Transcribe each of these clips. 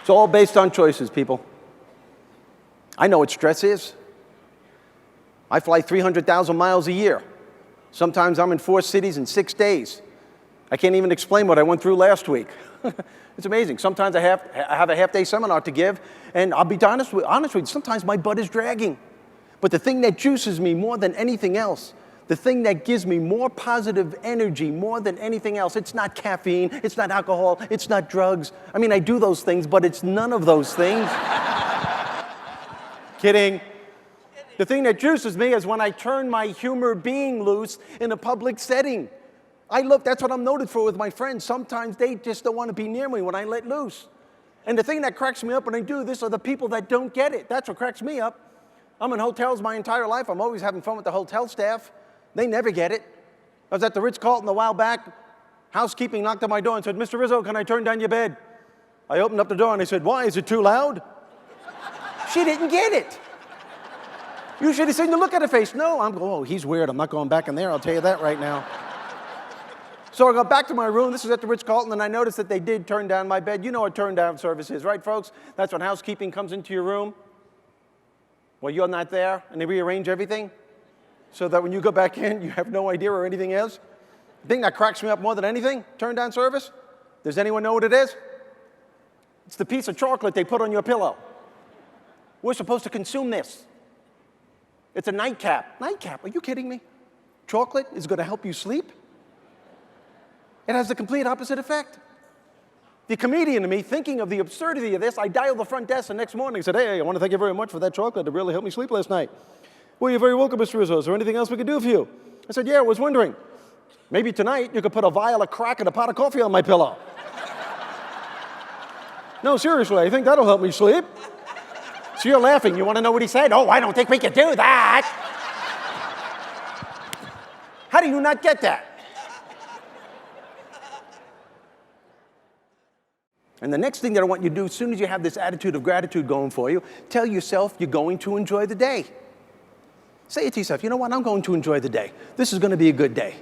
It's all based on choices, people. I know what stress is. I fly 300,000 miles a year. Sometimes I'm in 4 cities in 6 days. I can't even explain what I went through last week. It's amazing. Sometimes I have a half-day seminar to give, and I'll be honest with you, sometimes my butt is dragging. But the thing that juices me more than anything else, the thing that gives me more positive energy more than anything else, it's not caffeine, it's not alcohol, it's not drugs. I mean, I do those things, but it's none of those things. Kidding. The thing that juices me is when I turn my humor being loose in a public setting. That's what I'm noted for with my friends. Sometimes they just don't want to be near me when I let loose. And the thing that cracks me up when I do this are the people that don't get it. That's what cracks me up. I'm in hotels my entire life. I'm always having fun with the hotel staff. They never get it. I was at the Ritz-Carlton a while back. Housekeeping knocked on my door and said, "Mr. Rizzo, can I turn down your bed?" I opened up the door and they said, "Why? Is it too loud?" She didn't get it. You should have seen the look at her face. No, I'm going, oh, he's weird. I'm not going back in there. I'll tell you that right now. So I got back to my room. This was at the Ritz-Carlton, and I noticed that they did turn down my bed. You know what turn down service is, right, folks? That's when housekeeping comes into your room. Well, you're not there, and they rearrange everything so that when you go back in, you have no idea where anything is. The thing that cracks me up more than anything, turn down service, does anyone know what it is? It's the piece of chocolate they put on your pillow. We're supposed to consume this. It's a nightcap. Nightcap? Are you kidding me? Chocolate is going to help you sleep? It has the complete opposite effect. The comedian in me, thinking of the absurdity of this, I dialed the front desk the next morning and said, "Hey, I want to thank you very much for that chocolate. It really helped me sleep last night." "Well, you're very welcome, Mr. Rizzo. Is there anything else we can do for you?" I said, "Yeah, I was wondering. Maybe tonight you could put a vial of crack and a pot of coffee on my pillow." "No, seriously, I think that'll help me sleep." So you're laughing. You want to know what he said? "Oh, I don't think we could do that." How do you not get that? And the next thing that I want you to do, as soon as you have this attitude of gratitude going for you, tell yourself you're going to enjoy the day. Say it to yourself, you know what, I'm going to enjoy the day. This is going to be a good day.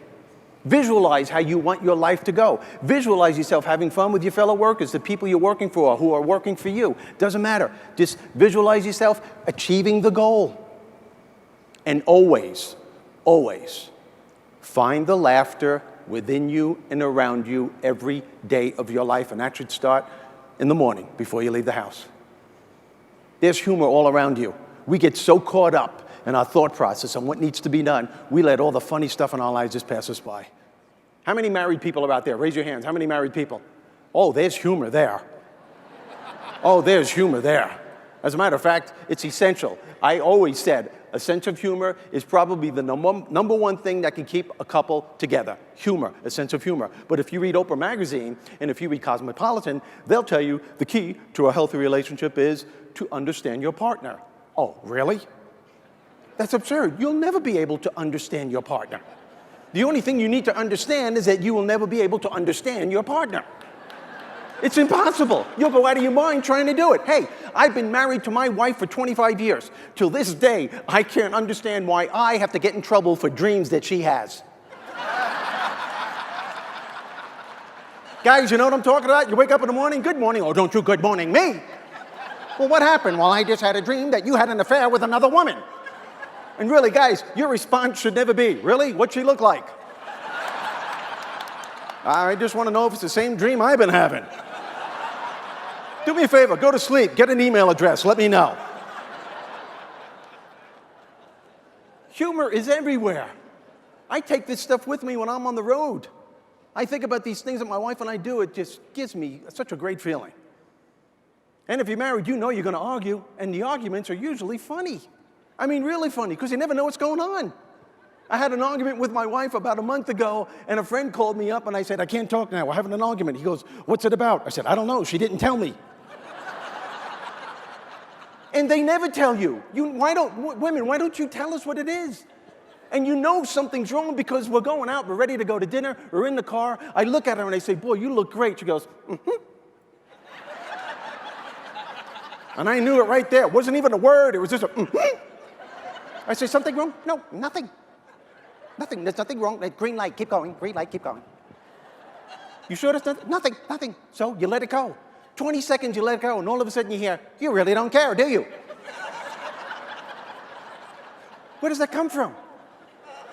Visualize how you want your life to go. Visualize yourself having fun with your fellow workers, the people you're working for, who are working for you. Doesn't matter. Just visualize yourself achieving the goal. And always, always find the laughter within you and around you every day of your life, and that should start in the morning before you leave the house. There's humor all around you. We get so caught up in our thought process on what needs to be done, we let all the funny stuff in our lives just pass us by. How many married people are out there? Raise your hands. How many married people? Oh, there's humor there. Oh, there's humor there. As a matter of fact, it's essential. I always said a sense of humor is probably the number one thing that can keep a couple together. Humor, a sense of humor. But if you read Oprah magazine and if you read Cosmopolitan, they'll tell you the key to a healthy relationship is to understand your partner. Oh, really? That's absurd. You'll never be able to understand your partner. The only thing you need to understand is that you will never be able to understand your partner. It's impossible. You'll go out of your mind trying to do it. Hey, I've been married to my wife for 25 years. Till this day, I can't understand why I have to get in trouble for dreams that she has. Guys, you know what I'm talking about? You wake up in the morning, good morning. Oh, don't you good morning me. Well, what happened? Well, I just had a dream that you had an affair with another woman. And really, guys, your response should never be, really? What'd she look like? I just want to know if it's the same dream I've been having. Do me a favor, go to sleep, get an email address, let me know. Humor is everywhere. I take this stuff with me when I'm on the road. I think about these things that my wife and I do, it just gives me such a great feeling. And if you're married, you know you're going to argue, and the arguments are usually funny. I mean, really funny, because you never know what's going on. I had an argument with my wife about a month ago, and a friend called me up, and I said, "I can't talk now. We're having an argument." He goes, "What's it about?" I said, "I don't know. She didn't tell me." And they never tell you. Women, why don't you tell us what it is? And you know something's wrong because we're going out, we're ready to go to dinner, we're in the car. I look at her and I say, "Boy, you look great." She goes, "Mm-hmm." And I knew it right there. It wasn't even a word. It was just a mm-hmm. I say, "Something wrong?" "No, nothing. Nothing. There's nothing wrong. Green light, keep going. Green light, keep going." "You sure there's nothing?" "Nothing, nothing." So you let it go. 20 seconds, you let it go, and all of a sudden you hear, you really don't care, do you? Where does that come from?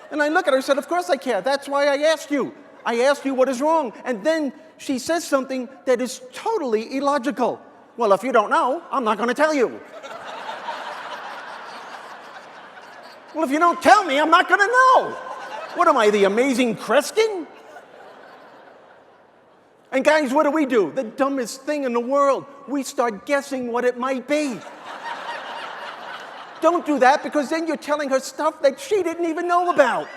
And I look at her and said, of course I care. That's why I asked you. I asked you what is wrong. And then she says something that is totally illogical. Well, if you don't know, I'm not going to tell you. Well, if you don't tell me, I'm not going to know. What am I, the amazing Kreskin? And guys, what do? The dumbest thing in the world. We start guessing what it might be. Don't do that, because then you're telling her stuff that she didn't even know about.